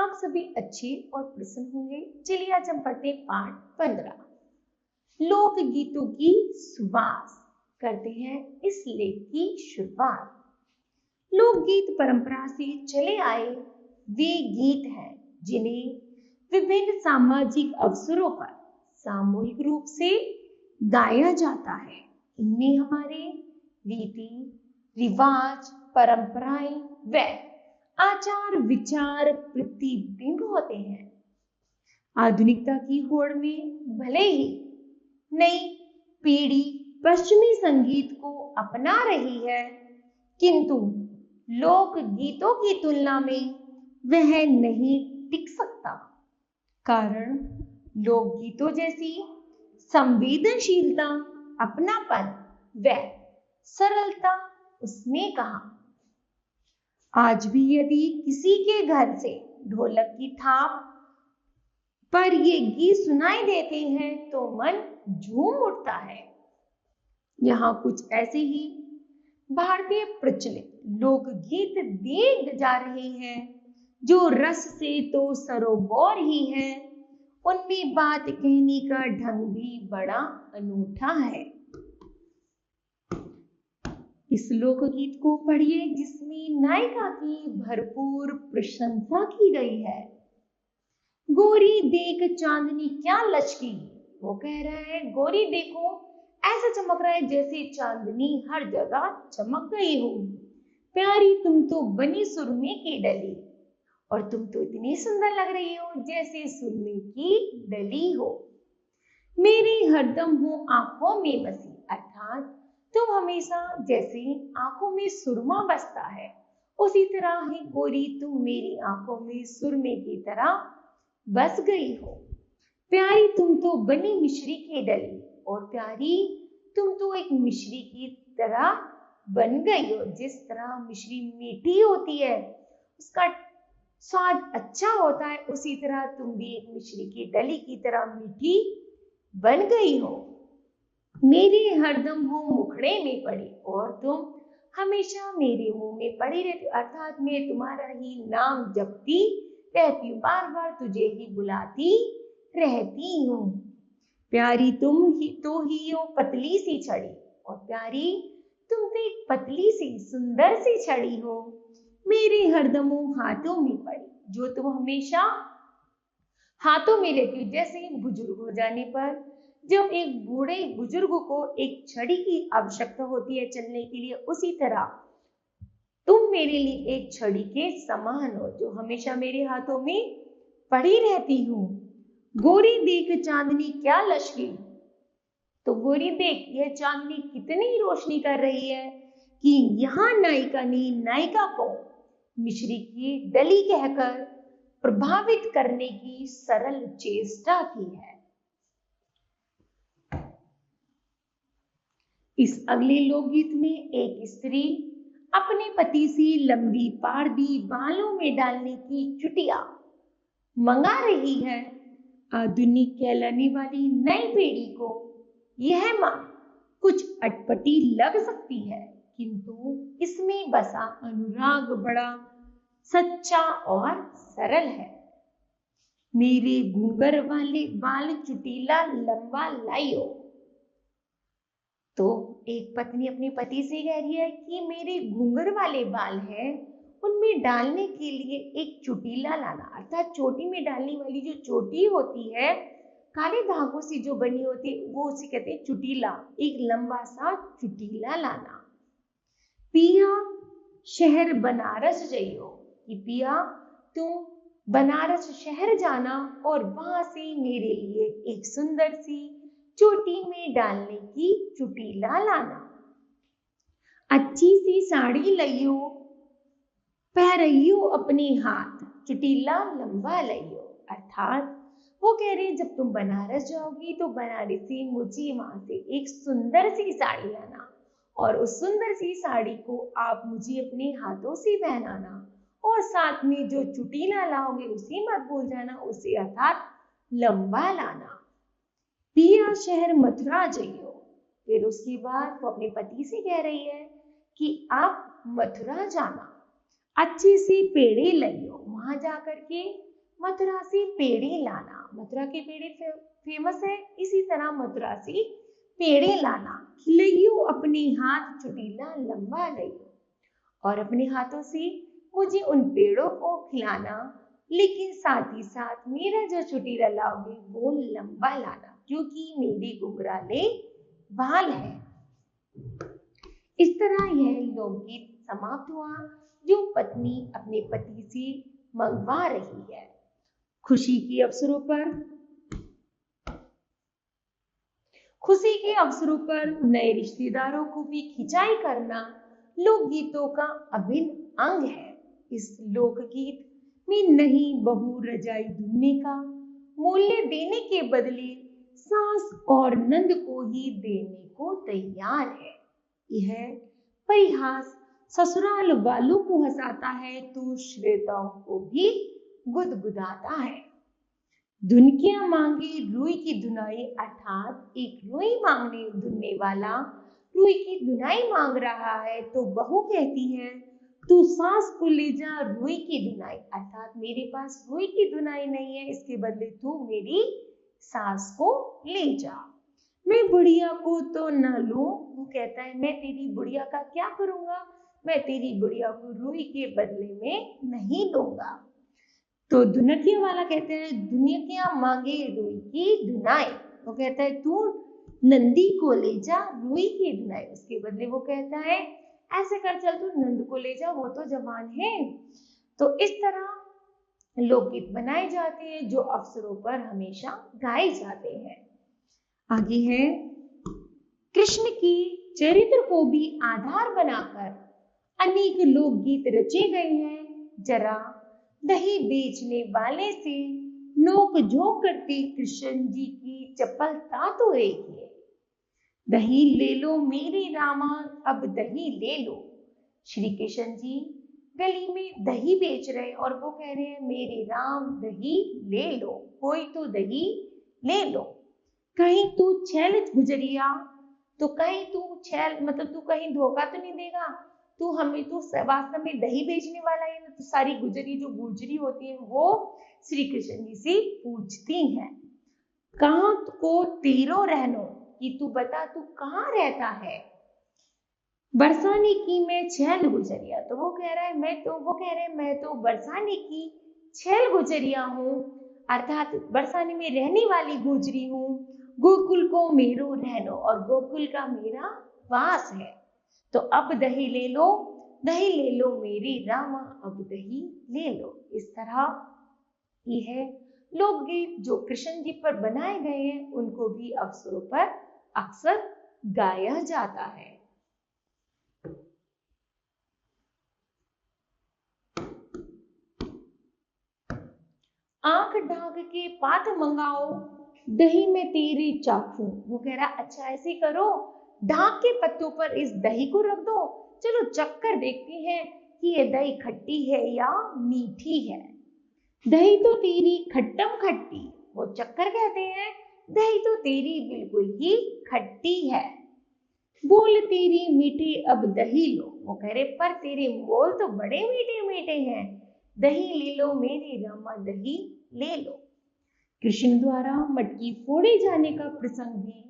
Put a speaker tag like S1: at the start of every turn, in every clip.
S1: आप सभी अच्छे और प्रसन्न होंगे। चलिए आज हम पढ़ते हैं पाठ 15 लोक गीतों की सुवास। करते हैं इस लेख की शुरुआत। लोकगीत परंपरा से चले आए वे गीत हैं जिन्हें विभिन्न सामाजिक अवसरों पर सामूहिक रूप से गाया जाता है। इनमें हमारे रीति रिवाज, परंपराएं व आचार विचार प्रतिबिंब होते हैं। आधुनिकता की होड़ में भले ही नई पीढ़ी पश्चिमी संगीत को अपना रही है, किंतु लोक गीतों की तुलना में वह नहीं टिक सकता। कारण लोक गीतों जैसी संवेदनशीलता, अपनापन व सरलता उसमें कहां। आज भी यदि किसी के घर से ढोलक की थाप पर ये गीत सुनाई देते हैं तो मन झूम उठता है। यहाँ कुछ ऐसे ही भारतीय प्रचलित लोकगीत दिए जा रहे हैं जो रस से तो सरोबोर ही है। उनमें बात कहने का ढंग भी बड़ा अनूठा है। इस लोकगीत को पढ़िए जिसमें नायिका की भरपूर प्रशंसा की गई है। गोरी देख चांदनी क्या लचकी, वो कह रहा है गोरी देखो ऐसा चमक रहा है जैसे चांदनी हर जगह चमक गई हो। प्यारी तुम तो बनी सुरमे की डली, और तुम तो इतनी सुंदर लग रही हो जैसे सुरमे की डली हो। मेरी हरदम हो आंखों में बसी, अर्थात तुम हमेशा जैसे आंखों में सुरमा बसता है उसी तरह ही गोरी तुम मेरी आंखों में सुरमे की तरह बस गई हो। प्यारी तुम तो बनी मिश्री की डली, और प्यारी तुम तो एक मिश्री की तरह बन गई हो। जिस तरह मिश्री मीठी होती है, उसका स्वाद अच्छा होता है, उसी तरह तुम भी एक मिश्री की डली की तरह मीठी बन गई हो। मेरे हरदम हो मुखड़े में पड़ी, और तुम हमेशा मेरे मुंह में पड़ी रहती, अर्थात मैं तुम्हारा ही नाम जपती रहती हूँ, बार बार तुझे ही बुलाती रहती हूँ। प्यारी तुम ही तो ही हो पतली सी छड़ी, और प्यारी तुम तो एक पतली सी सुंदर सी छड़ी हो। मेरे हरदम हो हाथों में पड़ी, जो तुम हमेशा हाथों में लेती हो। जैसे बुजुर्ग हो जाने पर जब एक बूढ़े बुजुर्ग को एक छड़ी की आवश्यकता होती है चलने के लिए, उसी तरह तुम मेरे लिए एक छड़ी के समान हो जो हमेशा मेरे हाथों में पड़ी रहती हूँ। गोरी देख चांदनी क्या लचकी, तो गोरी देख यह चांदनी कितनी रोशनी कर रही है कि यहाँ नायिका ने नायिका को मिश्री की डली कहकर प्रभावित करने की सरल चेष्टा की है। इस अगले लोकगीत में एक स्त्री अपने पति से लंबी पारदी बालों में डालने की चुटिया मंगा रही है। आधुनिक कहलाने वाली नई पीढ़ी को यह मांग कुछ अटपटी लग सकती है, किंतु इसमें बसा अनुराग बड़ा सच्चा और सरल है। मेरे घूंगर वाले बाल चुटीला लंबा लाइयो, तो एक पत्नी अपने पति से कह रही है कि मेरे घूंगर वाले बाल हैं, उनमें डालने के लिए एक चुटीला लाना, अर्थात चोटी में डालने वाली जो चोटी होती है काले धागों से जो बनी होती है वो उसे कहते हैं चुटीला। एक लंबा सा चुटीला लाना। पिया शहर बनारस जइयो, कि पिया तुम बनारस शहर जाना और वहां से मेरे लिए एक सुंदर सी चोटी में डालने की चुटीला लाना। अच्छी सी साड़ी लइयो, पहरियो अपने हाथ, चुटीला लंबा लइयो, अर्थात वो कह रहे हैं जब तुम बनारस जाओगी तो बनारसी मुझे वहां से एक सुंदर सी साड़ी लाना, और उस सुंदर सी साड़ी को आप मुझे अपने हाथों से पहनाना, और साथ में जो चुटीला लाओगे उसे मत भूल जाना, उसे अर्थात लंबा लाना। पिया शहर मथुरा जाइयो, फिर उसके बाद वो अपने पति से कह रही है कि आप मथुरा जाना, अच्छे से पेड़े लाइयो, वहां जाकर के मथुरा से पेड़े लाना। मथुरा के पेड़े फेमस है, इसी तरह मथुरा से पेड़े लाना। खिलइयो अपने हाथ चुटीला लंबा लइयो, और अपने हाथों से मुझे उन पेड़ों को खिलाना, लेकिन साथ ही साथ मेरा जो चुटीला लाओगे वो लंबा लाना, क्योंकि मेरे घुंघराले बाल है। इस तरह यह लोकगीत समाप्त हुआ, जो पत्नी अपने पति से मंगवा रही है। खुशी के अवसरों पर नए रिश्तेदारों को भी खिंचाई करना लोकगीतों का अभिन्न अंग है। इस लोकगीत में नई बहू रजाई ढूंढने का मूल्य देने के बदले सास और नंद को ही देने को तैयार है। यह परिहास ससुराल वालों को हंसाता है तो श्रोताओं को भी गुदगुदाता है। धुनकियां मांगे रुई की धुनाई, अर्थात एक रुई मांगने धुनने वाला रुई की धुनाई मांग रहा है, तो बहू कहती है तू सास को ले जा रुई की धुनाई, अर्थात मेरे पास रुई की धुनाई नहीं है, इसके बदले तू मेरी सास को ले जा। मैं बुढ़िया को तो न लूं, वो कहता है मैं तेरी बुढ़िया का क्या करूंगा, मैं तेरी बुढ़िया को रुई के बदले में नहीं लूंगा। तो धुनकिया वाला कहते हैं धुनकिया मांगे रुई की धुनाई, वो कहता है तू नंदी को ले जा रुई की धुनाई, उसके बदले वो कहता है ऐसे कर चल तू नंद को ले जा, वो तो जवान है। तो इस तरह लोकगीत बनाए जाते हैं जो अवसरों पर हमेशा गाए जाते हैं। आगे है कृष्ण की चरित्र को भी आधार बनाकर अनेक लोकगीत रचे गए हैं। जरा दही बेचने वाले से नोक झोंक करते कृष्ण जी की चपलता तो देखिए। दही ले लो मेरे रामा, अब दही ले लो। श्री कृष्ण जी गली में दही बेच रहे और वो कह रहे हैं मेरे राम दही ले लो, कोई तो दही ले लो। कहीं तू छैल गुजरिया, तो कहीं तू छैल मतलब तू कहीं धोखा तो नहीं देगा, तू हमें तो वास्तव में दही बेचने वाला है ना। तो सारी गुजरी जो गुजरी होती है वो श्री कृष्ण जी से पूछती हैं कहाँ को तेरो रहनो, कि तू बता तू कहाँ रहता है। बरसाने की मैं छैल गुजरिया, तो वो कह रहा है मैं तो बरसाने की छैल गुजरिया हूँ, अर्थात बरसाने में रहने वाली गुजरी हूँ। गोकुल को मेरो रहनो, और गोकुल का मेरा वास है। तो अब दही ले लो मेरी रामा, अब दही ले लो। इस तरह ये है लोकगीत जो कृष्ण जी पर बनाए गए हैं, उनको भी अवसरों पर अक्सर गाया जाता है। आंख ढाक के पात मंगाओ, दही में तेरे चाखू। वो कह रहा अच्छा ऐसे करो, ढाक के पत्तों पर इस दही को रख दो, चलो चक्कर देखते हैं कि ये दही खट्टी है या मीठी है। दही तो तेरी खट्टम खट्टी, वो चक्कर कहते हैं दही तो तेरी बिल्कुल ही खट्टी है। बोल तेरी मीठी अब दही लो, वो कह रहे पर तेरे बोल तो बड़े मीठे मीठे हैं, दही ले लो मेरी रामा दही ले लो। कृष्ण द्वारा मटकी फोड़े जाने का प्रसंग भी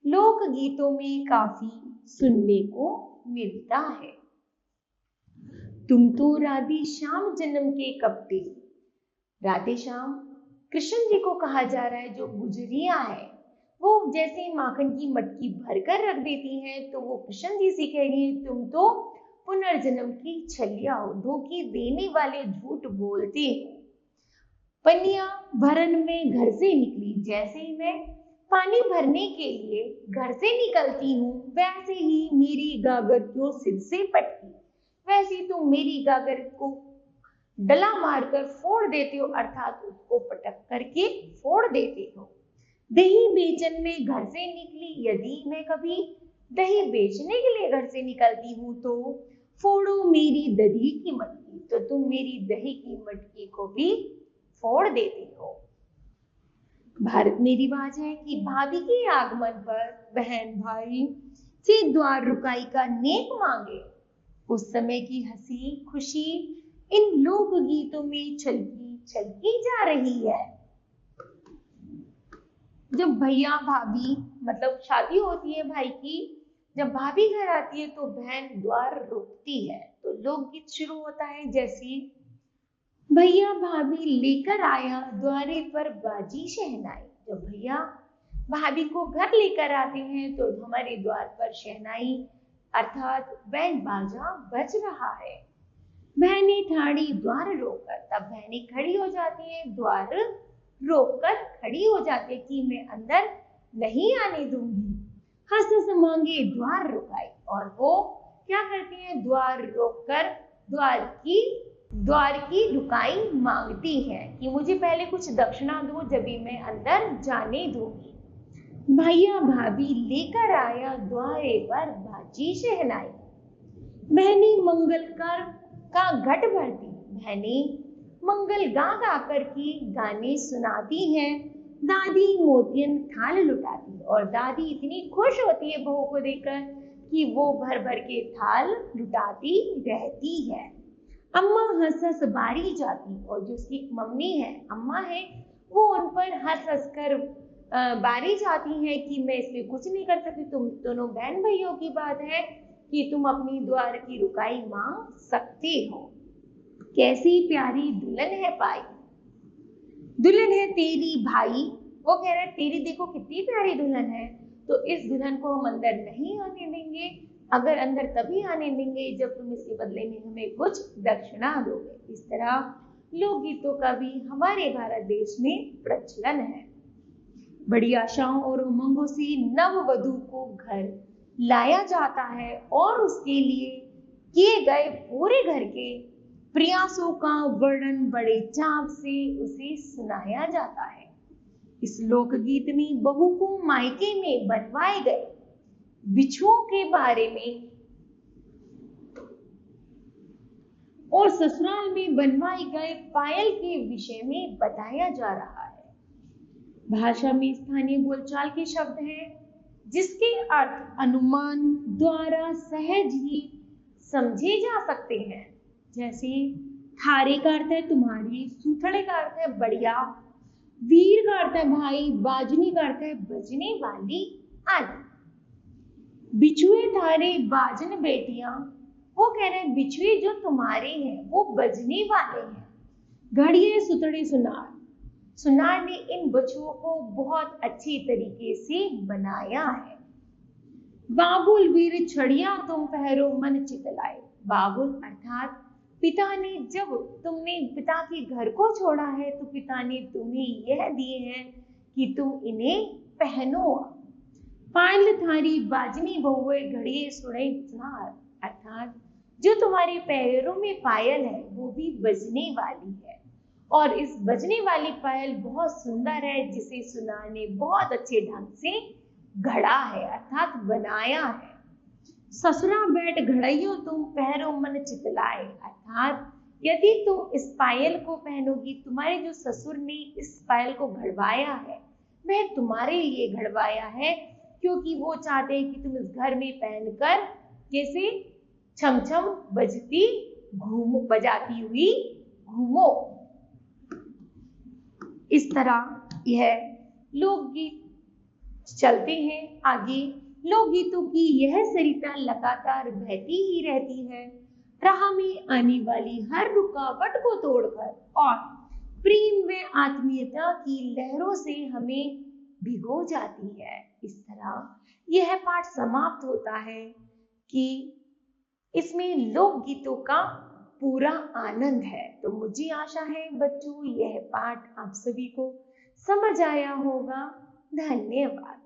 S1: लोक गीतों में काफी सुनने को मिलता है। तुम तो राधे श्याम जन्म के कपटे, राधे श्याम कृष्ण जी को कहा जा रहा है जो गुजरिया है, वो जैसे ही माखन की मटकी भरकर रख देती हैं तो वो कृष्ण जी से कह रही है तुम तो पुनर्जन्म की छलिया हो, धोखे देने वाले, झूठ बोलते हो। पनिया भरन में घर से निकली, जैसे ही मैं पानी भरने के लिए घर से निकलती हूँ वैसे ही मेरी गागर क्यों सिर से पटकी, वैसे तुम मेरी गागर को डला मारकर फोड़ देते हो, अर्थात उसको पटक करके फोड़ देते हो। दही बेचन में घर से निकली, यदि मैं कभी दही बेचने के लिए घर से निकलती हूँ तो फोड़ो मेरी दही की मटकी, तो तुम मेरी दही की मटकी को भी फोड़ देते हो। भारत में रिवाज है कि भाभी के आगमन पर बहन भाई से द्वार रुकाई का नेक मांगे। उस समय की हंसी खुशी इन लोक गीतों में छलकी छलकी जा रही है। जब भैया भाभी मतलब शादी होती है भाई की, जब भाभी घर आती है तो बहन द्वार रोकती है। तो लोकगीत शुरू होता है जैसे, भैया भाभी लेकर आया द्वारे पर बाजी शहनाई। जब भैया भाभी को घर लेकर आते हैं तो हमारे द्वार पर शहनाई अर्थात बैंड बाजा बज रहा है। बहनें ठाड़ी द्वार रोककर, तब बहनें खड़ी हो जाती हैं, द्वार रोककर खड़ी हो जाती है कि मैं अंदर नहीं आने दूंगी। हंस हंस मांगे द्वार रुकाई, और वो क्या करती हैं, द्वार रोककर द्वार की रुकाई मांगती है कि मुझे पहले कुछ दक्षिणा दो, जब भी मैं अंदर जाने दूंगी। भैया भाभी लेकर आया द्वारे पर बाजी शहनाई। बहनें मंगल का घट भरती, बहनें मंगल गा गा कर की गाने सुनाती हैं। दादी मोतियन थाल लुटाती, और दादी इतनी खुश होती है बहू को देखकर कि वो भर भर के थाल लुटाती रहती है। अम्मा हंस हंस बारी जाती, और जो उसकी मम्मी है, अम्मा है, वो उन पर हंस हंस कर बारी जाती है कि मैं इसमें कुछ नहीं कर सकती, तुम दोनों बहन भाइयों की बात है कि तुम अपनी द्वार की रुकाई मांग सकते हो। कैसी प्यारी दुल्हन है पाई, दुल्हन है तेरी भाई। वो कह रहा है तेरी देखो कितनी प्यारी दुल्हन है, तो इस दुल्हन को हम अंदर नहीं आने देंगे, अगर अंदर तभी आने देंगे जब तुम इसके बदले में हमें कुछ दक्षिणा दोगे। इस तरह लोकगीतों का भी हमारे भारत देश में प्रचलन है। बड़ी आशाओं और उमंगों से नववधू को घर लाया जाता है और उसके लिए किए गए पूरे घर के प्रयासों का वर्णन बड़े चाव से उसे सुनाया जाता है। इस लोकगीत में बहू को मायके में बनवाए गए बिछुओं के बारे में और ससुराल में बनवाए गए पायल के विषय में बताया जा रहा है। भाषा में स्थानीय बोलचाल के शब्द हैं जिसके अर्थ अनुमान द्वारा सहज ही समझे जा सकते हैं, जैसे थारे का अर्थ है तुम्हारी, सूथड़े का अर्थ है बढ़िया, वीर का अर्थ है भाई, बाजनी का अर्थ है बजने वाली आदि। बिछुए थारे बाजन बेटियां, वो कह रहे हैं बिछुए जो तुम्हारे हैं वो बजने वाले हैं। घड़िए सुतड़े सुनार, सुनार ने इन बछुओं को बहुत अच्छी तरीके से बनाया है। बाबुल वीर छड़िया तुम पहरो मन चितलाए, बाबुल अर्थात पिता ने, जब तुमने पिता के घर को छोड़ा है तो पिता ने तुम्हें यह दिए हैं कि तुम इन्हें पहनो। पायल थारी बाजनी बहुए घड़िए सुने सुनार, अर्थात जो तुम्हारे पैरों में पायल है वो भी बजने वाली है, और इस बजने वाली पायल बहुत सुंदर है जिसे सुनार ने बहुत अच्छे ढंग से घड़ा है अर्थात बनाया है। ससुरा बैठ घड़इयो तुम पहरो मन चितलाए, अर्थात यदि तुम इस पायल को पहनोगी, तुम्हारे जो ससुर ने इस पायल को घड़वाया है वह तुम्हारे लिए घड़वाया है, क्योंकि वो चाहते हैं कि तुम इस घर में पहनकर कैसे छम छम बजाती हुई घूमो। इस तरह यह लोकगीत चलते हैं आगे। लोकगीतों की यह सरिता लगातार बहती ही रहती है, राह में आने वाली हर रुकावट को तोड़कर और प्रेम व आत्मीयता की लहरों से हमें भिगो जाती है। इस तरह यह पाठ समाप्त होता है कि इसमें लोकगीतों का पूरा आनंद है। तो मुझे आशा है बच्चों यह पाठ आप सभी को समझ आया होगा। धन्यवाद।